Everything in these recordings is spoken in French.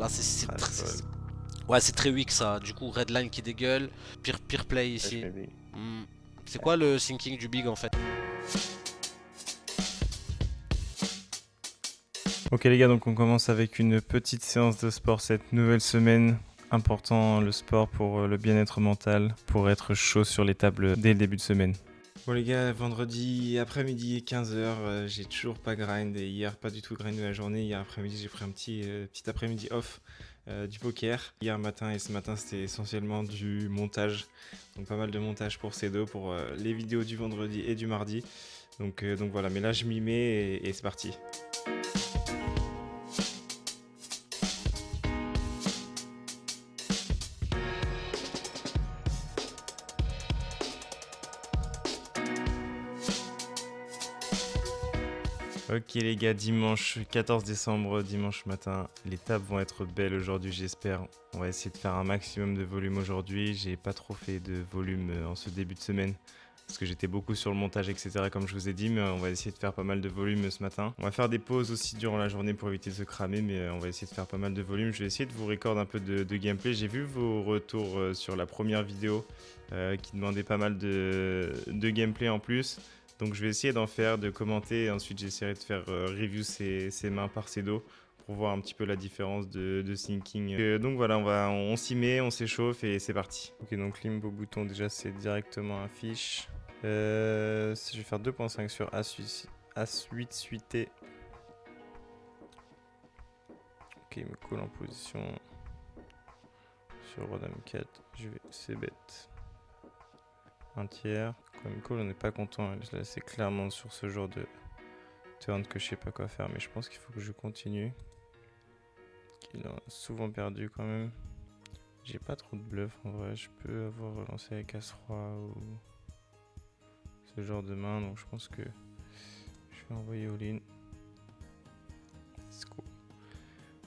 c'est Ah, troll. ouais, c'est très weak ça. Du coup, Redline qui dégueule. Pire play Ah, je ici. mets big. Hmm. C'est quoi le thinking du big en fait? Ok les gars, donc on commence avec une petite séance de sport cette nouvelle semaine. Important le sport pour le bien-être mental, pour être chaud sur les tables dès le début de semaine. Bon les gars, vendredi après-midi 15h, j'ai toujours pas grind et hier pas du tout grind de la journée. Hier après-midi j'ai pris un petit après-midi off du poker. Hier matin et ce matin c'était essentiellement du montage. Donc pas mal de montage pour ces deux, pour les vidéos du vendredi et du mardi. Donc voilà, mais là je m'y mets et c'est parti. Ok les gars, dimanche 14 décembre, dimanche matin, les tables vont être belles aujourd'hui j'espère. On va essayer de faire un maximum de volume aujourd'hui. J'ai pas trop fait de volume en ce début de semaine parce que j'étais beaucoup sur le montage etc comme je vous ai dit, mais on va essayer de faire pas mal de volume ce matin. On va faire des pauses aussi durant la journée pour éviter de se cramer, mais on va essayer de faire pas mal de volume. Je vais essayer de vous recorder un peu de gameplay. J'ai vu vos retours sur la première vidéo qui demandait pas mal de gameplay en plus. Donc je vais essayer d'en faire, de commenter, et ensuite j'essaierai de faire review ces mains par ces dos pour voir un petit peu la différence de thinking. Donc voilà, on s'y met, on s'échauffe et c'est parti. Ok, donc limbo bouton déjà c'est directement un fiche. Je vais faire 2.5 sur As8 suité. Ok, il me colle en position sur Roi Dame 4. Je vais c-bet. Un tiers. Quand il me colle, on n'est pas content. Là, c'est clairement sur ce genre de turn que je sais pas quoi faire, mais je pense qu'il faut que je continue. Il a souvent perdu quand même. J'ai pas trop de bluff en vrai. Je peux avoir relancé avec As-Roi ou ce genre de main, donc je pense que je vais envoyer all-in. Let's go.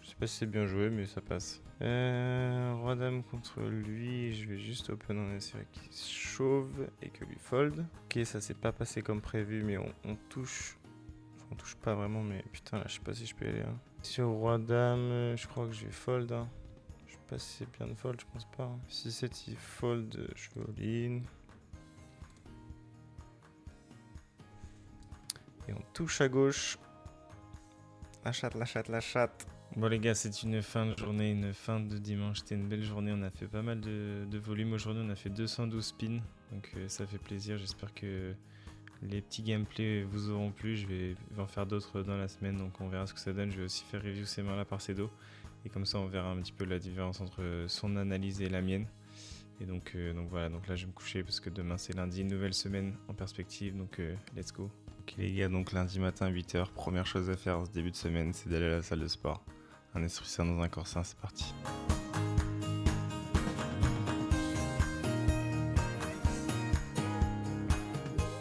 Je sais pas si c'est bien joué, mais ça passe. Roi Dame contre lui, je vais juste open en espérant qu'il chauve et que lui fold. Ok, ça s'est pas passé comme prévu, mais on touche. Enfin, on touche pas vraiment, mais putain, là, je sais pas si je peux y aller. Hein. Sur Roi Dame, je crois que je vais fold. Hein. Je sais pas si c'est bien de fold, je pense pas. Hein. Si c'est il fold, je vais all-in. Et on touche à gauche. La chatte, la chatte, la chatte. Bon les gars, c'est une fin de journée, une fin de dimanche. C'était une belle journée, on a fait pas mal de volume aujourd'hui. On a fait 212 spins, donc ça fait plaisir. J'espère que les petits gameplays vous auront plu. Je vais en faire d'autres dans la semaine, donc on verra ce que ça donne. Je vais aussi faire review ces mains-là par ces dos. Et comme ça, on verra un petit peu la différence entre son analyse et la mienne. Et donc voilà, donc là je vais me coucher parce que demain c'est lundi, nouvelle semaine en perspective, donc let's go. Ok les gars, donc lundi matin 8h, première chose à faire en ce début de semaine, c'est d'aller à la salle de sport. Un esprit sain dans un corps sain, c'est parti.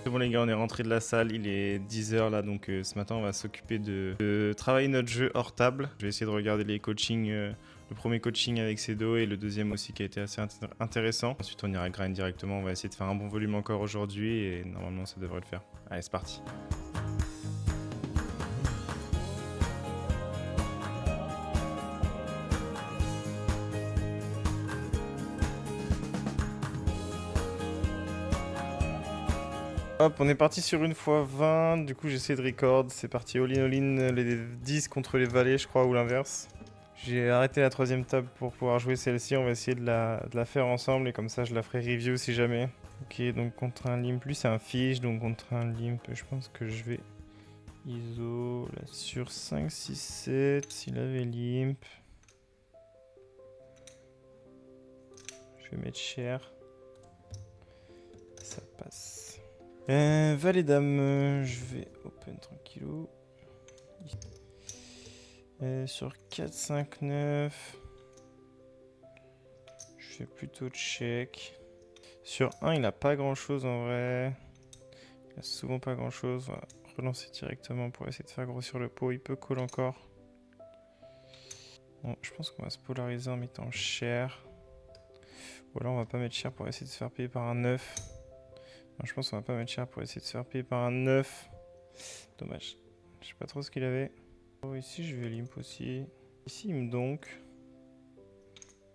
C'est bon les gars, on est rentré de la salle, il est 10h là, donc ce matin on va s'occuper de travailler notre jeu hors table. Je vais essayer de regarder les coachings, le premier coaching avec Cedo et le deuxième aussi qui a été assez intéressant. Ensuite on ira grind directement, on va essayer de faire un bon volume encore aujourd'hui et normalement ça devrait le faire. Allez, c'est parti. Hop, on est parti sur une fois 20, du coup j'essaie de record, c'est parti all-in, les 10 contre les valets je crois ou l'inverse. J'ai arrêté la troisième table pour pouvoir jouer celle-ci, on va essayer de la faire ensemble et comme ça je la ferai review si jamais. Ok, donc contre un limp, lui c'est un fiche, donc contre un limp je pense que je vais ISO là, sur 5, 6, 7, s'il avait limp. Je vais mettre cher. Ça passe. Valet dame, je vais open tranquillou. Sur 4, 5, 9. Je fais plutôt check. Sur 1, il a pas grand chose en vrai. Il a souvent pas grand chose. On va relancer directement pour essayer de faire grossir le pot. Il peut call encore. Bon, je pense qu'on va se polariser en mettant cher. Ou alors on va pas mettre cher pour essayer de se faire payer par un 9. Non, je pense qu'on va pas mettre cher pour essayer de se faire payer par un 9. Dommage. Je sais pas trop ce qu'il avait. Oh, ici je vais limp aussi. Ici il me donc.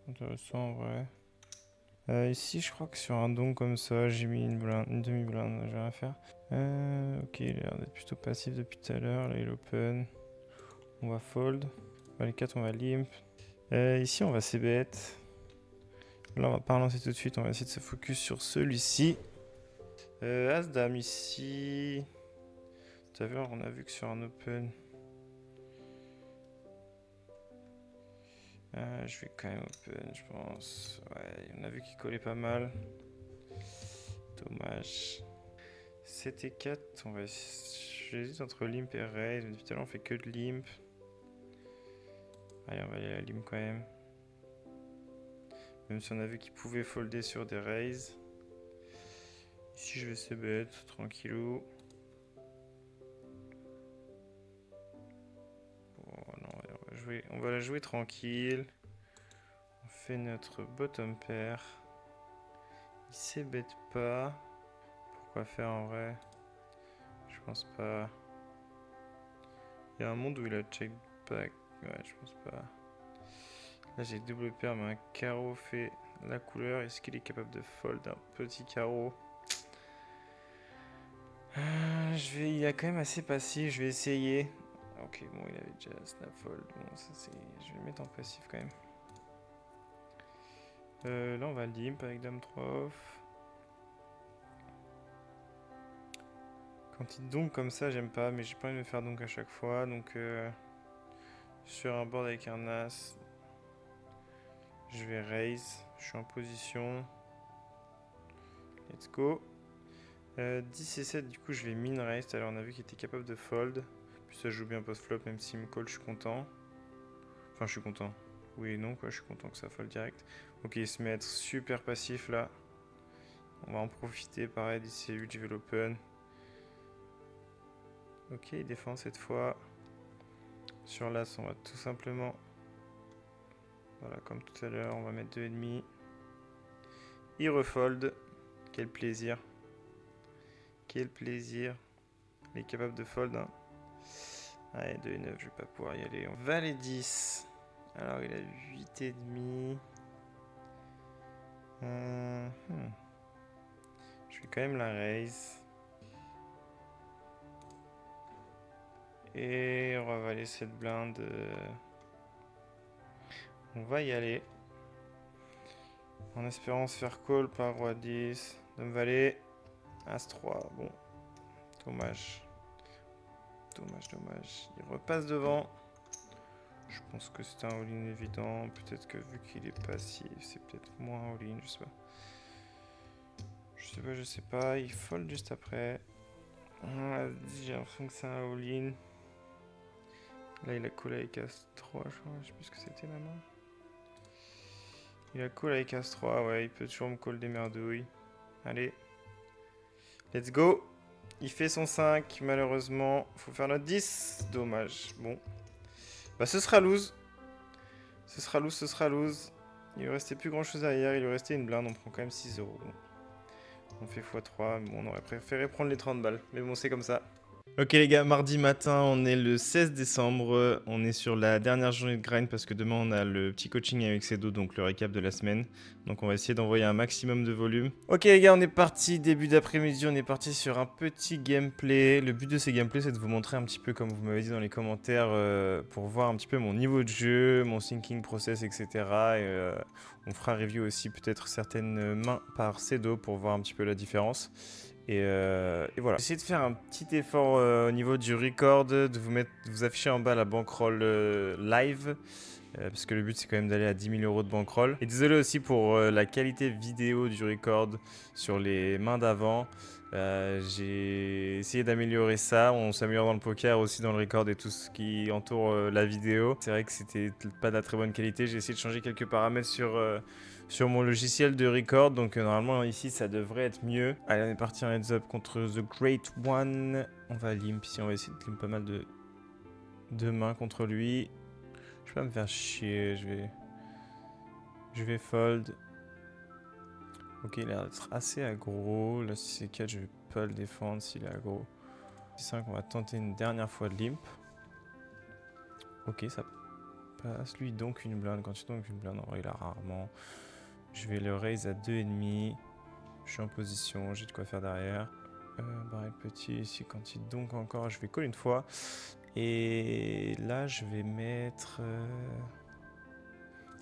Intéressant en vrai. Ici, je crois que sur un don comme ça, j'ai mis une blinde, une demi-blinde, j'ai rien à faire. Ok, il a l'air d'être plutôt passif depuis tout à l'heure. Là, il open. On va fold. Les 4, on va limp. Ici, on va c-bet. Là, on va pas relancer tout de suite. On va essayer de se focus sur celui-ci. As-dame ici. Tout à l'heure, on a vu que sur un open. Je vais quand même open, je pense. Ouais, on a vu qu'il collait pas mal. Dommage. 7 et 4, on va... J'hésite entre limp et raise, mais depuis tout à l'heure on fait que de limp. Allez, on va aller à la limp quand même. Même si on a vu qu'il pouvait folder sur des raises. Ici je vais se bet, tranquillou. Oh non, on va la jouer tranquille. On fait notre bottom pair. Il s'ébête pas. Pourquoi faire en vrai? Je pense pas. Il y a un monde où il a check back. Ouais, je pense pas. Là, j'ai double paire, mais un carreau fait la couleur. Est-ce qu'il est capable de fold un petit carreau? Il est quand même assez passif. Je vais essayer. Ok, bon, il avait déjà snap fold. Bon, ça c'est. Je vais le mettre en passif quand même. Là, on va limp avec dame 3 off. Quand il donk comme ça, j'aime pas, mais j'ai pas envie de me faire donk à chaque fois. Donc, sur un board avec un as, je vais raise. Je suis en position. Let's go. 10 et 7, du coup, je vais min raise. Alors, on a vu qu'il était capable de fold. Puis ça joue bien post-flop, même s'il me call, je suis content. Enfin, je suis content. Oui et non, quoi. Je suis content que ça fold direct. Ok, il se met à être super passif là. On va en profiter. Pareil, d'ici 8, je vais l'open. Ok, il défend cette fois. Sur l'as, on va tout simplement. Voilà, comme tout à l'heure, on va mettre 2,5. Il refold. Quel plaisir. Quel plaisir. Il est capable de fold. Hein. Allez, 2,9, je vais pas pouvoir y aller. On va les 10. Alors, il a 8,5. Je vais quand même la raise. Et on va avaler cette blinde. On va y aller. En espérant se faire call par roi 10. Dame valet. As 3. Bon. Dommage. Dommage. Il repasse devant. Je pense que c'est un all-in évident. Peut-être que vu qu'il est passif, c'est peut-être moins all-in. Je sais pas. Il fold juste après. J'ai l'impression que c'est un all-in. Là, il a call avec As-3, je crois. Je sais plus ce que c'était la main. Il a call avec As-3, ouais. Il peut toujours me call des merdouilles. Allez. Let's go. Il fait son 5, malheureusement. Faut faire notre 10. Dommage. Bon. Bah, ce sera lose. Ce sera lose. Il lui restait plus grand chose derrière. Il lui restait une blinde. On prend quand même 6 euros. Bon. On fait x3. Bon, on aurait préféré prendre les 30 balles. Mais bon, c'est comme ça. Ok les gars, mardi matin, on est le 16 décembre, on est sur la dernière journée de grind parce que demain on a le petit coaching avec Cedo, donc le récap de la semaine. Donc on va essayer d'envoyer un maximum de volume. Ok les gars, on est parti, début d'après-midi, on est parti sur un petit gameplay. Le but de ces gameplays c'est de vous montrer un petit peu, comme vous m'avez dit dans les commentaires, pour voir un petit peu mon niveau de jeu, mon thinking process, etc. Et on fera review aussi peut-être certaines mains par Cedo pour voir un petit peu la différence. Et voilà. J'essaie de faire un petit effort au niveau du record, de vous afficher en bas la bankroll live. Parce que le but c'est quand même d'aller à 10 000 euros de bankroll. Et désolé aussi pour la qualité vidéo du record sur les mains d'avant. J'ai essayé d'améliorer ça. On s'améliore dans le poker, aussi dans le record et tout ce qui entoure la vidéo. C'est vrai que c'était pas de la très bonne qualité. J'ai essayé de changer quelques paramètres sur mon logiciel de record. Donc normalement ici ça devrait être mieux. Allez, on est parti en heads up contre The Great One. On va limp ici. On va essayer de limp pas mal de mains contre lui. Je vais pas me faire chier. Je vais fold. Ok, il a l'air d'être assez aggro. Là, si c'est 4, je vais pas le défendre s'il est aggro. 5, on va tenter une dernière fois de limp. Ok, ça passe. Lui, donc une blinde. Quand tu donc une blinde, en vrai, il a rarement. Je vais le raise à 2,5. Je suis en position, j'ai de quoi faire derrière. Barrel petit, ici, quand il donc encore, je vais call une fois. Et là, je vais mettre...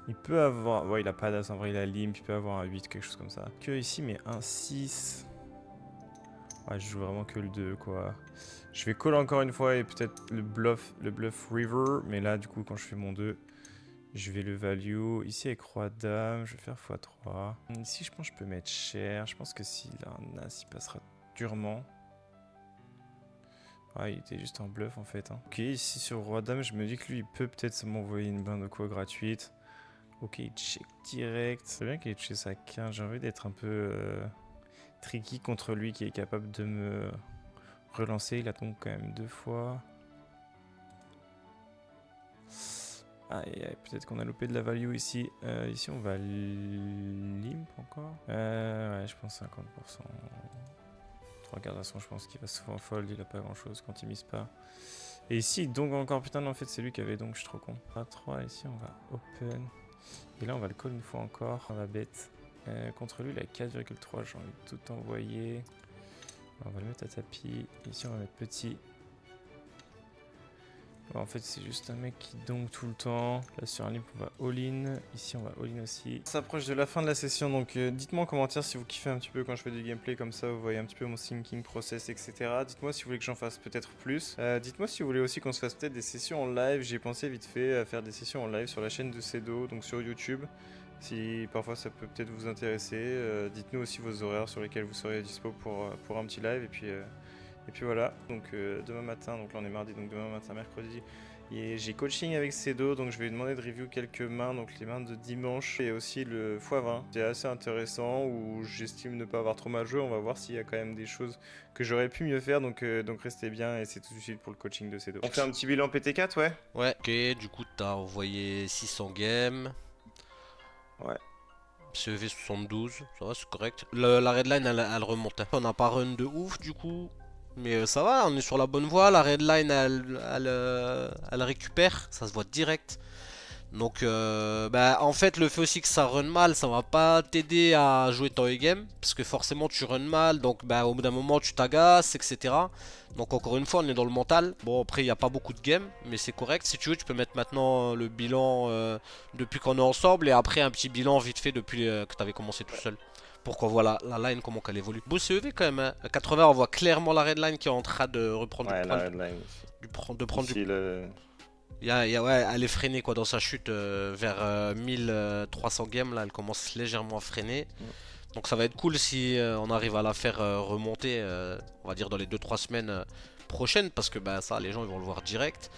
Il peut avoir... Ouais, il a pas d'as, en vrai, il a limp, il peut avoir un 8, quelque chose comme ça. Que ici, mais un 6... Ouais, je joue vraiment que le 2, quoi. Je vais call encore une fois et peut-être le bluff river. Mais là, du coup, quand je fais mon 2, je vais le value. Ici, avec roi dame, je vais faire x3. Ici, je pense que je peux mettre cher. Je pense que s'il a un as, il passera durement. Ouais, il était juste en bluff, en fait. Hein. Ok, ici, sur roi dame, je me dis que lui, il peut peut-être m'envoyer une blinde de quoi gratuite. Ok, il check direct. C'est bien qu'il ait touché sa 15. J'ai envie d'être un peu tricky contre lui qui est capable de me relancer. Il a donc quand même 2 fois. Aïe, peut-être qu'on a loupé de la value ici. Ici, on va limp encore. Ouais, je pense 50%. 3 quarts d'asson, je pense qu'il va souvent fold. Il a pas grand-chose quand il mise pas. Et ici, donc encore, putain, non, en fait, c'est lui qui avait donc, je suis trop con. A3, ici, on va open. Et là, on va le call une fois encore. On va bet. Contre lui, il a 4,3. J'ai envie de tout envoyer. On va le mettre à tapis. Ici, on va mettre petit. Ouais, en fait, c'est juste un mec qui donk tout le temps. Là, sur un limp, on va all-in. Ici, on va all-in aussi. On s'approche de la fin de la session, donc dites-moi en commentaire si vous kiffez un petit peu quand je fais du gameplay comme ça. Vous voyez un petit peu mon thinking process, etc. Dites-moi si vous voulez que j'en fasse peut-être plus. Dites-moi si vous voulez aussi qu'on se fasse peut-être des sessions en live. J'ai pensé vite fait à faire des sessions en live sur la chaîne de Cedo, donc sur YouTube. Si parfois ça peut peut-être vous intéresser. Dites-nous aussi vos horaires sur lesquels vous serez dispo pour un petit live. Et puis voilà, donc demain matin, donc là on est mardi, donc demain matin, mercredi, j'ai coaching avec Cedo, donc je vais lui demander de review quelques mains, donc les mains de dimanche et aussi le x20. C'est assez intéressant, où j'estime ne pas avoir trop mal joué, on va voir s'il y a quand même des choses que j'aurais pu mieux faire, donc restez bien et c'est tout de suite pour le coaching de Cedo. On fait un petit bilan PT4, ouais? Ouais, ok, du coup, t'as envoyé 600 games. Ouais. CEV 72, ça va, c'est correct. La redline, elle remonte. On n'a pas run de ouf, du coup. Mais ça va, on est sur la bonne voie. La redline, elle récupère. Ça se voit direct. Donc, en fait, le fait aussi que ça run mal, ça va pas t'aider à jouer ton e-game. Parce que forcément, tu run mal. Donc, au bout d'un moment, tu t'agaces, etc. Donc, encore une fois, on est dans le mental. Bon, après, il n'y a pas beaucoup de games, mais c'est correct. Si tu veux, tu peux mettre maintenant le bilan depuis qu'on est ensemble. Et après, un petit bilan vite fait depuis que tu avais commencé tout seul. Pour qu'on voit la line, comment qu'elle évolue. Beau CEV quand même. Hein. À 80, on voit clairement la redline qui est en train de reprendre Ouais, la redline. de prendre Ici, le... ouais, elle est freinée quoi dans sa chute vers 1300 games là, elle commence légèrement à freiner. Donc ça va être cool si on arrive à la faire remonter, on va dire dans les 2-3 semaines prochaines parce que ça les gens ils vont le voir direct.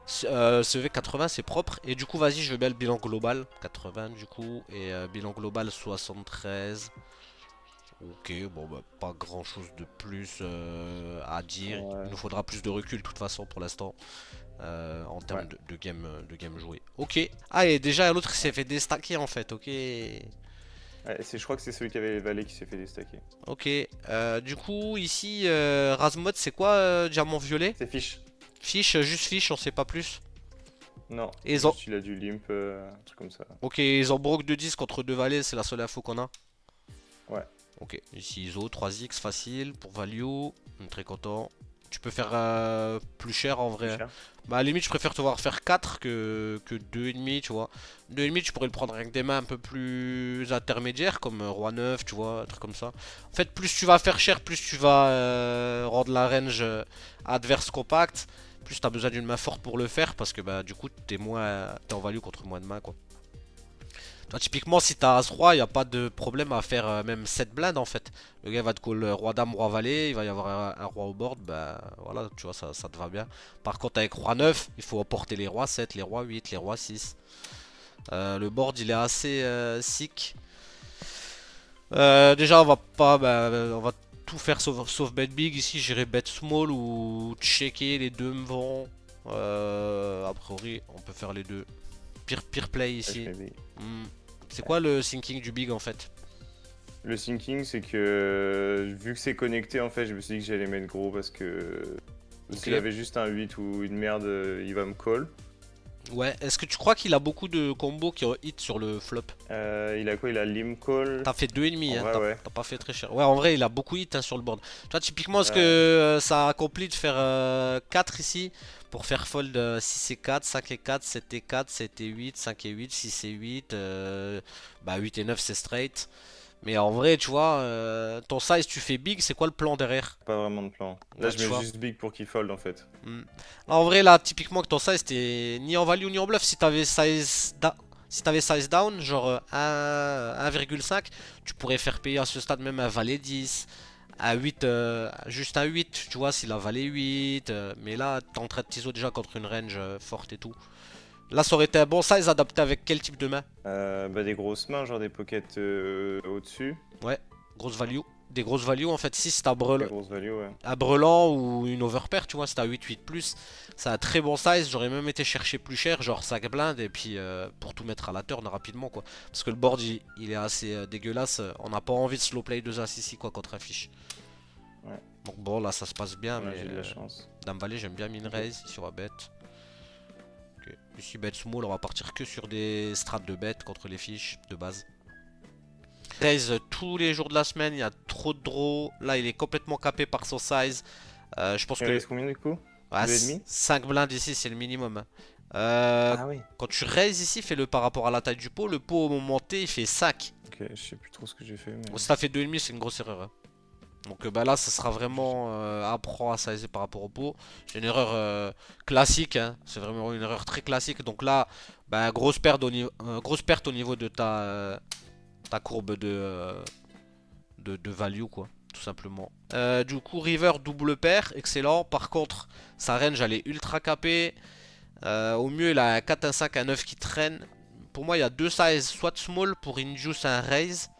CV80 c'est propre et du coup vas-y je veux bien le bilan global 80 du coup et bilan global 73. Ok, bon pas grand chose de plus à dire, Ouais. il nous faudra plus de recul de toute façon pour l'instant. En termes de game joué. Ok. Ah, et déjà l'autre s'est fait déstacker en fait. Ok. Ouais, je crois que c'est celui qui avait les valets qui s'est fait déstacker. Ok. Du coup, ici, Razmod, c'est quoi diamant violet? C'est fiche. Fiche, juste fiche, on sait pas plus. Non, Et ils ont... juste il a du limp, un truc comme ça. Ok, ils ont broke de 10 contre 2 valets, c'est la seule info qu'on a. Ouais. Ok, ici ISO, 3x facile pour value. On est très content. Tu peux faire plus cher en vrai. Cher. À la limite, je préfère te voir faire 4 que 2,5, tu vois. 2,5, tu pourrais le prendre avec des mains un peu plus intermédiaires, comme Roi 9, tu vois, un truc comme ça. En fait, plus tu vas faire cher, plus tu vas rendre la range adverse compact. Plus tu as besoin d'une main forte pour le faire, parce que du coup, t'es en value contre moins de mains, quoi. Toi, typiquement, si t'as As-Roi, il n'y a pas de problème à faire même 7 blindes en fait. Le gars va te call Roi-Dame, Roi-Valet, il va y avoir un Roi au board, voilà, tu vois, ça te va bien. Par contre, avec Roi-9, il faut apporter les Rois 7, les Rois 8, les Rois 6. Le board, il est assez sick. Déjà, on va tout faire sauf bet big. Ici, j'irai bet small ou checker les deux me vont. A priori, on peut faire les deux. Pire play ici. C'est quoi le thinking du big en fait? Le thinking, c'est que vu que c'est connecté, en fait, je me suis dit que j'allais mettre gros parce que s'il avait juste un 8 ou une merde, il va me call. Ouais, est-ce que tu crois qu'il a beaucoup de combos qui ont hit sur le flop? Il a quoi? Il a Limcall. T'as fait 2,5, En hein, vrai, ouais. t'as pas fait très cher. Ouais, en vrai, il a beaucoup hit hein, sur le board. Tu vois, typiquement, est-ce que Ouais. ça accomplit de faire 4 ici pour faire fold 6 et 4, 5 et 4, 7 et 4, 7 et 8, 5 et 8, 6 et 8, bah 8 et 9 c'est straight. Mais en vrai, tu vois, ton size, tu fais big, c'est quoi le plan derrière? Pas vraiment de plan. Là, Ouais, je tu mets vois. juste big pour qu'il fold en fait. Hmm. En vrai, là, typiquement, que ton size, t'es ni en value ni en bluff. Si t'avais size down, genre 1,5, tu pourrais faire payer à ce stade même un valet 10, à 8, juste un 8, tu vois, s'il a valet 8. Mais là, t'es en train de t'ISO déjà contre une range forte et tout. Là, ça aurait été un bon size adapté avec quel type de main? Bah, des grosses mains, genre des pockets au-dessus. Ouais, grosse value. Des grosses values, en fait, si c'est Des grosses values, ouais. à brelan ou une overpair, tu vois, c'est à 8-8 plus. C'est un très bon size. J'aurais même été chercher plus cher, genre 5 blindes, et puis pour tout mettre à la turn rapidement, quoi. Parce que le board il est assez dégueulasse. On n'a pas envie de slow play 2 as ici, quoi, contre un fiche. Ouais. Donc bon, là ça se passe bien, Là, mais j'ai de la chance. Dame Valet, j'aime bien min raise. Ici, on va bet. Ok. Ici, bet small, on va partir que sur des strats de bet contre les fiches de base. Raise tous les jours de la semaine, il y a trop de draws. Là, il est complètement capé par son size. Je pense Il que reste combien du coup? ouais, 2,5? 5 blindes ici, c'est le minimum. Ah oui. Quand tu raises ici, fais-le par rapport à la taille du pot. Le pot au moment T, il fait 5. Ok, je sais plus trop ce que j'ai fait, mais. Bon, si t'as fait 2,5, c'est une grosse erreur, hein. Donc bah là, ça sera vraiment apprend à sizer par rapport au pot. C'est une erreur classique, hein. C'est vraiment une erreur très classique. Donc là, bah, grosse perte au niveau de ta courbe de value, quoi. Tout simplement. Du coup, river double paire, excellent. Par contre, sa range, elle est ultra capée. Au mieux, il a un 4, un 5, un 9 qui traîne. Pour moi, il y a deux sizes, soit small pour induce un raise,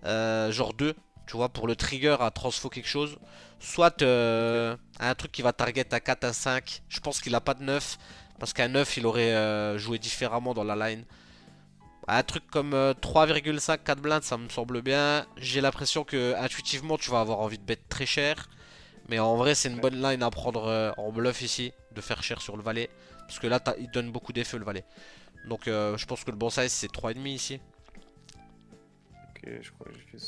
genre 2, tu vois, pour le trigger à transfo quelque chose. Soit Ok. un truc qui va target un 4, un 5. Je pense qu'il a pas de 9, parce qu'un 9, il aurait joué différemment dans la line. Un truc comme 3,5, 4 blindes, ça me semble bien. J'ai l'impression que intuitivement, tu vas avoir envie de bet très cher. Mais en vrai, c'est une Ouais. bonne line à prendre en bluff ici, de faire cher sur le valet. Parce que là, il donne beaucoup d'effets le valet. Donc je pense que le bon size, c'est 3,5 ici. Ok, je crois que j'ai fait.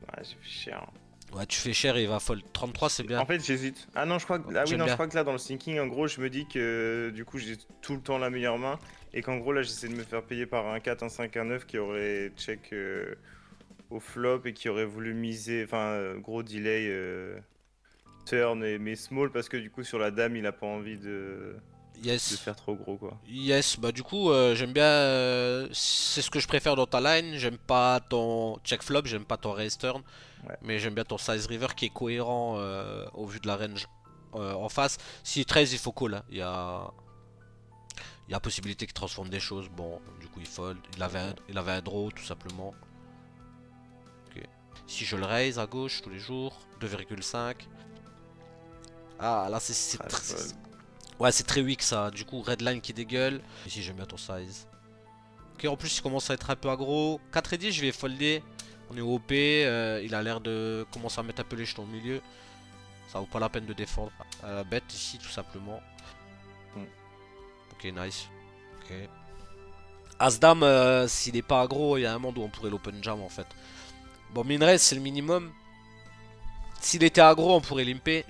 Ouais, j'ai fait cher. Ouais, tu fais cher et il va fold. 33, c'est bien. En fait, j'hésite. Ah non, je crois que. Ah oui, J'aime non, je bien. crois que là, dans le thinking, en gros, je me dis que du coup, j'ai tout le temps la meilleure main. Et qu'en gros, là, j'essaie de me faire payer par un 4, un 5, un 9 qui aurait check au flop et qui aurait voulu miser. Enfin, gros delay turn et mais small parce que du coup, sur la dame, il a pas envie de Yes. faire trop gros, quoi. Yes, bah du coup, j'aime bien. C'est ce que je préfère dans ta line. J'aime pas ton check flop, j'aime pas ton raise turn. Ouais. Mais j'aime bien ton size river qui est cohérent au vu de la range en face. Si 13, il faut call, hein. Il y a possibilité qu'il transforme des choses. Bon, du coup, il fold. Il avait un draw, tout simplement. Ok. Si je le raise à gauche tous les jours, 2,5. Ah, là, Ah, je fold. ouais, c'est très weak ça. Du coup, red line qui dégueule. Ici, j'aime bien ton size. Ok, en plus, il commence à être un peu aggro. 4 et 10, je vais folder. On est au OP. Il a l'air de commencer à mettre un peu les jetons au milieu. Ça vaut pas la peine de défendre. Bet ici, tout simplement. Mm. Ok, nice. Ok. As-Dame, s'il est pas aggro, il y a un monde où on pourrait l'open jam en fait. Bon, min-raise, c'est le minimum. S'il était aggro, on pourrait limper.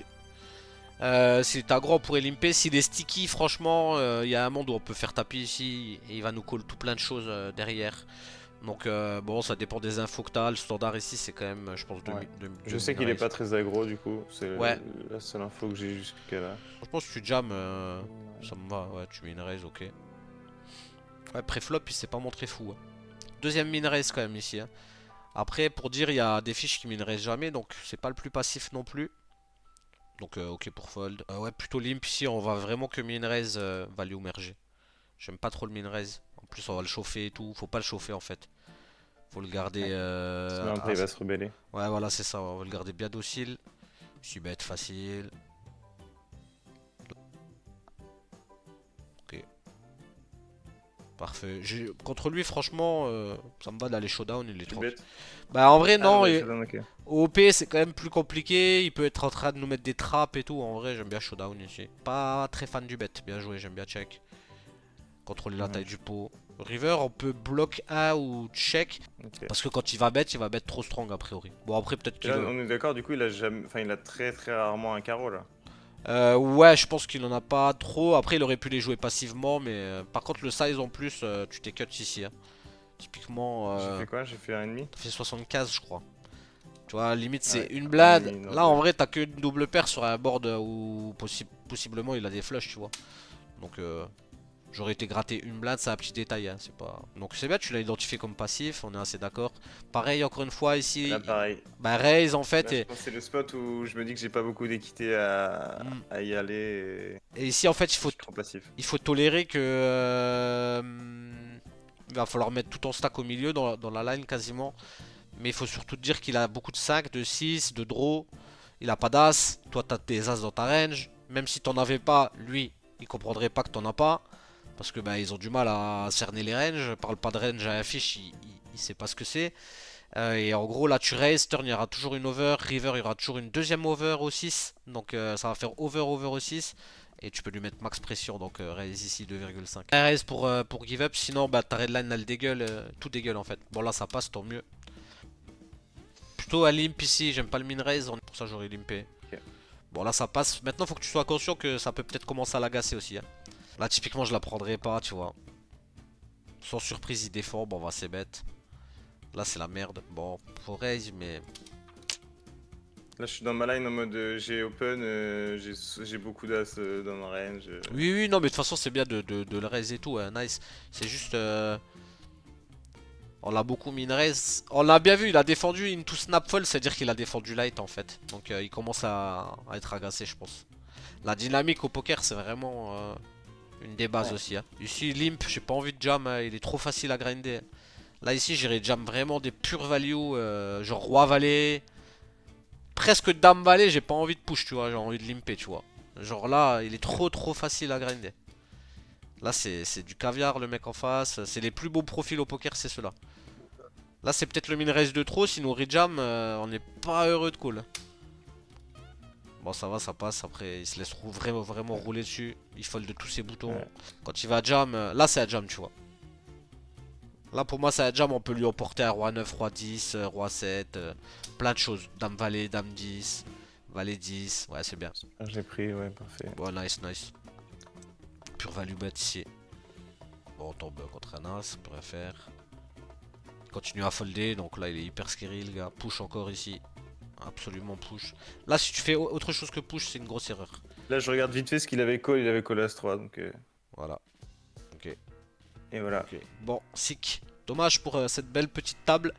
S'il est aggro, on pourrait limper. S'il est sticky, franchement, il y a un monde où on peut faire tapis ici. Et il va nous call tout plein de choses derrière. Donc, bon, ça dépend des infos que t'as. Le standard ici, c'est quand même, je pense, Ouais. de Je sais qu'il est pas très aggro du coup. C'est Ouais, la seule info que j'ai jusqu'à là. franchement, si tu jam, ça me va. Ouais, tu mets une raise, ok. Ouais, pré-flop, il s'est pas montré fou, hein. Deuxième min raise quand même ici, hein. Après, pour dire, il y a des fiches qui min raise jamais, donc c'est pas le plus passif non plus. Donc, ok pour fold. Ouais, plutôt limp ici, on va vraiment que min raise value merger. J'aime pas trop le min raise. En plus, on va le chauffer et tout. Faut pas le chauffer en fait. Faut le garder. Ouais. Sinon après, il va se rebeller. Ouais, voilà, c'est ça. On va le garder bien docile. Si bête, facile. Ok, parfait. Contre lui, franchement, ça me va d'aller showdown. Il est Tu tranquille. bêtes? Bah, en vrai, Ah non, non. bah, showdown, ok. Au OP, c'est quand même plus compliqué. Il peut être en train de nous mettre des trappes et tout. En vrai, j'aime bien showdown ici. Pas très fan du bet. Bien joué, j'aime bien check. Contrôler la taille du pot. River, on peut bloc A ou check. Ok. Parce que quand il va bet trop strong a priori. Bon, après, peut-être Et qu'il. là, on est d'accord, du coup, il a jamais, enfin, il a très très rarement un carreau là. Ouais, je pense qu'il en a pas trop. Après, il aurait pu les jouer passivement. Mais par contre, le size en plus, tu t'es cut ici. Hein. Typiquement, J'ai fait quoi? J'ai fait 1,5. t'as fait 75, je crois. Tu vois, limite, Ah c'est ouais, une un et blinde. demi, non, Là, en deux. vrai, t'as que une double paire sur un board où possiblement il a des flushs, tu vois. Donc, j'aurais été gratter une blinde, c'est un petit détail. Hein, c'est pas... Donc, c'est bien, tu l'as identifié comme passif, on est assez d'accord. Pareil, encore une fois, Là, ici, pareil. bah, raise en fait. Là, je pense que c'est le spot où je me dis que j'ai pas beaucoup d'équité à... Hmm. à y aller Et ici, en fait, et je suis trop passif. il faut tolérer que. Il va falloir mettre tout en stack au milieu, dans la line quasiment. Mais il faut surtout te dire qu'il a beaucoup de 5, de 6, de draw. Il a pas d'as. Toi, t'as tes as dans ta range. Même si t'en avais pas, lui, il comprendrait pas que t'en as pas. Parce que bah, ils ont du mal à cerner les ranges. Parle pas de range à la fiche, il sait pas ce que c'est. Et en gros, là, tu raise, turn, il y aura toujours une over. River, il y aura toujours une deuxième over au 6. Donc ça va faire over, over au 6. Et tu peux lui mettre max pression, donc raise ici 2,5. Raise pour give up, sinon bah, ta redline elle dégueule, tout dégueule en fait. Bon là ça passe, tant mieux. Plutôt à limp ici, j'aime pas le min raise, pour ça j'aurais limpé. Ok. Bon là ça passe, maintenant faut que tu sois conscient que ça peut peut-être commencer à l'agacer aussi. Hein. Là typiquement je la prendrais pas, tu vois. Sans surprise il défend, bon bah c'est bête. Là c'est la merde, bon faut raise mais... Là, je suis dans ma line en mode j'ai open, j'ai beaucoup d'as dans ma range. Oui oui non mais de toute façon c'est bien de le raise et tout, hein, nice. C'est juste... On l'a beaucoup min raise. On l'a bien vu, il a défendu into snapfall, c'est-à-dire qu'il a défendu light en fait. Donc il commence à être agacé je pense. La dynamique au poker c'est vraiment une des bases Ouais. aussi. Hein. Ici limp, j'ai pas envie de jam, il est trop facile à grinder. Là ici j'irai jam vraiment des pure value, genre roi valet. Presque dame valet, j'ai pas envie de push tu vois, j'ai envie de limper tu vois. Genre là il est trop facile à grinder. Là c'est du caviar le mec en face, c'est les plus beaux profils au poker c'est ceux-là. Là c'est peut-être le min raise de trop, sinon rejam on n'est pas heureux de call. Bon ça va, ça passe, après il se laisse vraiment rouler dessus, il fold de tous ses boutons. Ouais. Quand il va jam, là c'est à jam tu vois. Là pour moi c'est à jam, on peut lui emporter un roi 9, roi 10, roi 7, plein de choses. Dame valet, dame 10, valet 10, ouais c'est bien. Ah, j'ai pris, ouais, parfait. Bon nice. Pure value bet ici. Bon on tombe contre un as, on pourrait faire. Continue à folder, donc là il est hyper scary le gars. Push encore ici. Absolument push. Là si tu fais autre chose que push c'est une grosse erreur. Là, je regarde vite fait ce qu'il avait call, il avait call as 3, donc... Voilà. Ok. Et voilà. Ok. Bon, sick. Dommage pour cette belle petite table.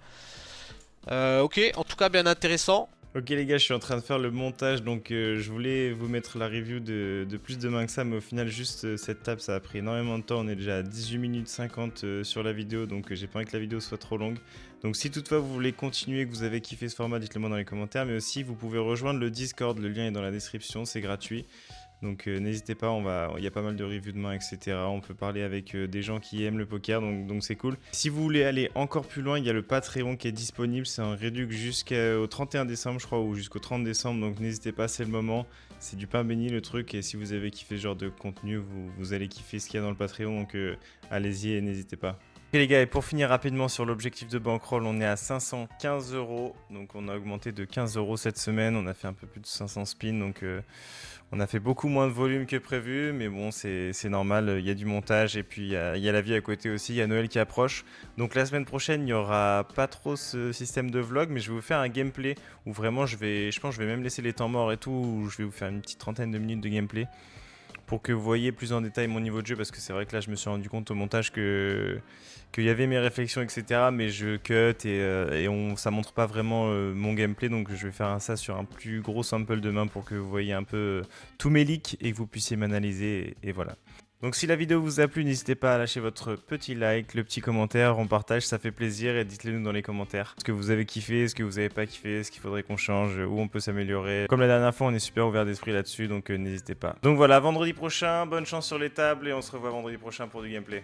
Ok, en tout cas bien intéressant. Ok les gars, je suis en train de faire le montage, donc je voulais vous mettre la review de plus de main que ça, mais au final juste cette table ça a pris énormément de temps, on est déjà à 18 minutes 50 sur la vidéo, donc j'ai pas envie que la vidéo soit trop longue. Donc si toutefois vous voulez continuer, que vous avez kiffé ce format, dites-le moi dans les commentaires, mais aussi vous pouvez rejoindre le Discord, le lien est dans la description, c'est gratuit. Donc n'hésitez pas, il y a pas mal de reviews de mains, etc. On peut parler avec des gens qui aiment le poker, donc c'est cool. Si vous voulez aller encore plus loin, il y a le Patreon qui est disponible. C'est un réduc jusqu'au 31 décembre, je crois, ou jusqu'au 30 décembre. Donc n'hésitez pas, c'est le moment. C'est du pain béni le truc. Et si vous avez kiffé ce genre de contenu, vous allez kiffer ce qu'il y a dans le Patreon. Donc allez-y et n'hésitez pas. Ok les gars, et pour finir rapidement sur l'objectif de bankroll, on est à 515 €. Donc on a augmenté de 15 € cette semaine. On a fait un peu plus de 500 spins. Donc on a fait beaucoup moins de volume que prévu, mais bon, c'est normal, il y a du montage et puis il y a la vie à côté aussi, il y a Noël qui approche. Donc la semaine prochaine, il n'y aura pas trop ce système de vlog, mais je vais vous faire un gameplay où vraiment je pense que je vais même laisser les temps morts et tout, où je vais vous faire une petite trentaine de minutes de gameplay pour que vous voyez plus en détail mon niveau de jeu, parce que c'est vrai que là je me suis rendu compte au montage qu'il y avait mes réflexions, etc. Mais je cut et ça montre pas vraiment mon gameplay, donc je vais faire ça sur un plus gros sample de main pour que vous voyez un peu tous mes leaks et que vous puissiez m'analyser et voilà. Donc si la vidéo vous a plu, n'hésitez pas à lâcher votre petit like, le petit commentaire, on partage, ça fait plaisir et dites-le nous dans les commentaires. Ce que vous avez kiffé, ce que vous avez pas kiffé, ce qu'il faudrait qu'on change, où on peut s'améliorer. Comme la dernière fois, on est super ouvert d'esprit là-dessus, donc n'hésitez pas. Donc voilà, vendredi prochain, bonne chance sur les tables et on se revoit vendredi prochain pour du gameplay.